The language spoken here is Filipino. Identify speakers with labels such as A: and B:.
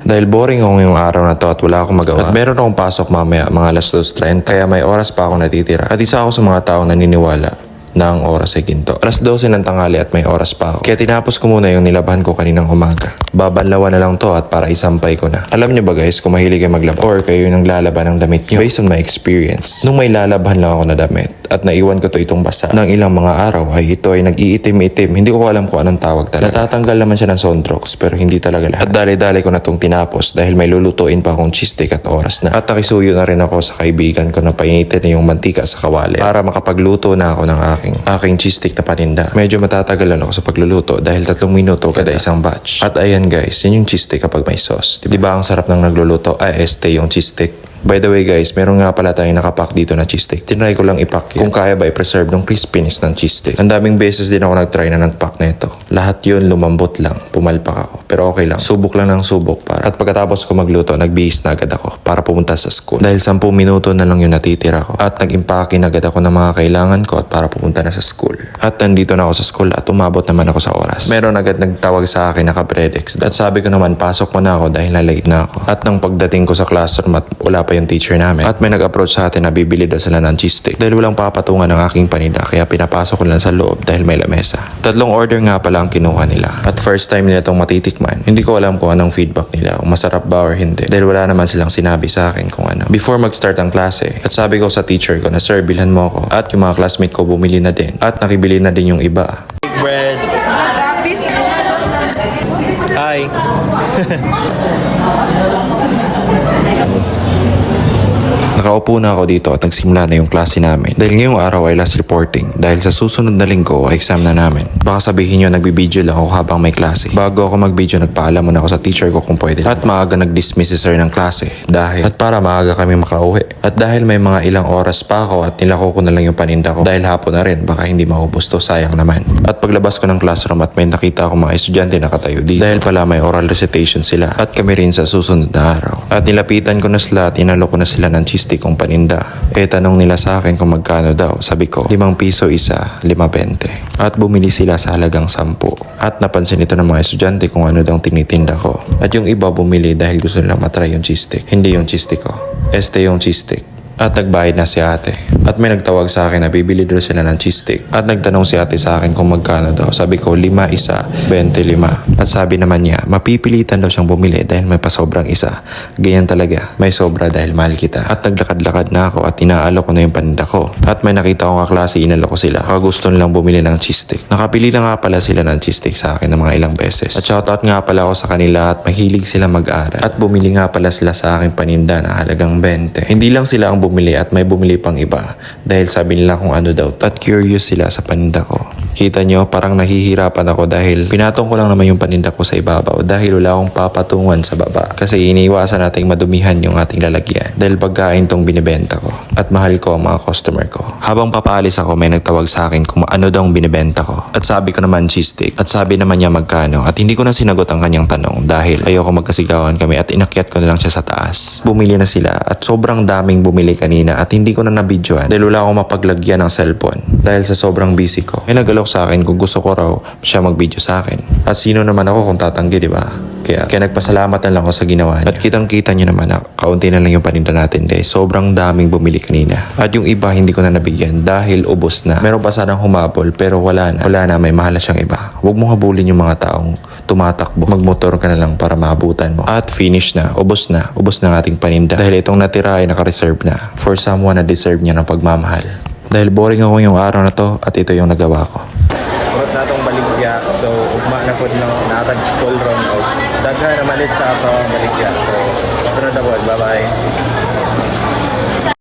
A: Dahil boring ako ngayong araw na to at wala akong magawa. At meron akong pasok mamaya mga alas 2:30 kaya may oras pa ako natitira. At isa ako sa mga taong naniniwala na ang oras ay ginto. Alas 12 ng tanghali at may oras pa ako. Kaya tinapos ko muna yung nilabahan ko kaninang umaga. Babanlawan na lang to at para isampay ko na. Alam niyo ba guys, kung mahilig kayo maglaba or kayo yung naglalaban ng damit niyo, based on my experience, nung may lalaban lang ako na damit at naiwan ko to itong basa ng ilang mga araw ay ito ay nag-iitim-itim. Hindi ko alam kung anong tawag talaga. Natatanggal naman siya ng Sontrox pero hindi talaga lahat. At dali-dali ko na itong tinapos dahil may lulutuin pa akong cheese steak at oras na. At nakisuyo na rin ako sa kaibigan ko na painitin na yung mantika sa kawali para makapagluto na ako ng aking cheese steak na paninda. Medyo matatagalan ako sa pagluluto dahil 3 minuto kada isang batch. At ayan guys, yun yung cheese steak kapag may sauce. Diba ang sarap ng nagluluto? Yung cheese steak. By the way guys, meron nga pala tayong nakapack dito na cheese steak. Tinry ko lang ipack yun. Kung kaya ba i-preserve ng crispiness ng cheese steak. Ang daming beses din ako nag-try na nag-pack na ito. Lahat yun lumambot lang. Pumalpak ako. Pero okay lang. Subok lang ng subok para. At pagkatapos ko magluto, nagbihis na agad ako para pumunta sa school. Dahil 10 minuto na lang yung natitira ko. At nag-impake na agad ako ng mga kailangan ko at para pumunta na sa school. At nandito na ako sa school at umabot naman ako sa oras. Meron agad nagtawag sa akin na ka-predex. At sabi ko naman, pasok mo na ako dahil na-late na ako. At nang pagdating ko sa classroom at wala pa yung teacher namin. At may nag-approach sa atin na bibili daw sila ng cheese steak. Dahil walang papatungan ng aking paninda kaya pinapasok ko lang sa loob dahil may lamesa. 3 order nga pala ang kinuha nila. At first time nila itong matitikman. Hindi ko alam kung anong feedback nila, kung masarap ba or hindi. Dahil wala naman silang sinabi sa akin kung ano. Before mag-start ang klase, at sabi ko sa teacher ko na, "Sir, bilhan mo ako." At yung mga classmate ko bumili na din. At nakibili na din yung iba. Big bread. Hi. Nakaupo na ako dito at nagsimula na yung klase namin. Dahil ngayong araw ay last reporting. Dahil sa susunod na linggo ay exam na namin. Baka sabihin nyo nagbibideo lang ako habang may klase. Bago ako mag-video, nagpaalam muna ako sa teacher ko kung pwede. At maaga nag-dismiss si sir ng klase. At para maaga kami makauwi. At dahil may mga ilang oras pa ako at nilako ko na lang yung paninda ko. Dahil hapon na rin, baka hindi maubos to, sayang naman. At paglabas ko ng classroom at may nakita ako mga estudyante nakatayo dito. Dahil pala may oral recitation sila. At kami rin sa susunod na araw. At nilapitan ko na sila at inalo ko na sila ng cheese steak kong paninda. Tanong nila sa akin kung magkano daw. Sabi ko, 5 piso isa, 5.20. At bumili sila sa halagang 10. At napansin ito ng mga estudyante kung ano daw tinitinda ko. At yung iba bumili dahil gusto nilang matry yung cheese steak. Hindi yung cheese steak ko. Yung cheese steak. At nagbayad na si ate. At may nagtawag sa akin na bibili daw sila ng cheese steak. At nagtanong si ate sa akin kung magkano daw. Sabi ko, 5 isa, 25. At sabi naman niya, mapipilitan daw siyang bumili dahil may pasobrang isa. Ganyan talaga, may sobra dahil mahal kita. At naglakad-lakad na ako at inaalo ko na yung paninda ko. At may nakita ko kaklase, inalo ko sila. Kagusto nilang bumili ng cheese steak. Nakapili na nga pala sila ng cheese steak sa akin ng mga ilang beses. At shoutout nga pala ako sa kanila at mahilig sila mag-aral. At bumili nga pala sila sa aking paninda na halagang 20. Hindi lang sila ang bumili at may bumili pang iba dahil sabi nila kung ano daw at curious sila sa paninda ko. Kita nyo, parang nahihirapan ako dahil pinatong ko lang naman yung paninda ko sa ibabaw dahil wala akong papatungan sa baba kasi iniiwasan nating madumihan yung ating lalagyan dahil pagkain tong binibenta ko at mahal ko ang mga customer ko. Habang papaalis ako, may nagtawag sa akin kung ano daw ang binibenta ko at sabi ko naman cheese steak at sabi naman niya magkano at hindi ko na sinagot ang kanyang tanong dahil ayoko magkasigawan kami at inakyat ko na lang siya sa taas. Bumili na sila at sobrang daming bumili kanina at hindi ko na nabidyoan dahil wala akong mapaglagyan ng cellphone dahil sa sobrang busy ko. May nagalok sa akin kung gusto ko raw siya mag-video sa akin. At sino naman ako kung tatanggi, di ba? Kaya nagpasalamat na lang ako sa ginawa niya. At kitang-kita niyo naman na kaunti na lang yung paninda natin dahil sobrang daming bumili kanina. At yung iba hindi ko na nabigyan dahil ubos na. Meron pa sanang humabol pero wala na. Wala na, may mahal na siyang iba. Huwag mong habulin yung mga taong tumatakbo. Magmotor ka na lang para maabutan mo. At finish na. Ubos na. Ubos na ang ating paninda. Dahil itong natira ay naka-reserve na for someone na deserve niya ng pagmamahal. Dahil boring ako yung araw na to at ito yung nagawa ko.
B: Urot na itong baligya. So, ugma na po natag-school ron. Daghan na malit sa ako baligya. So, sunod na po. Bye-bye.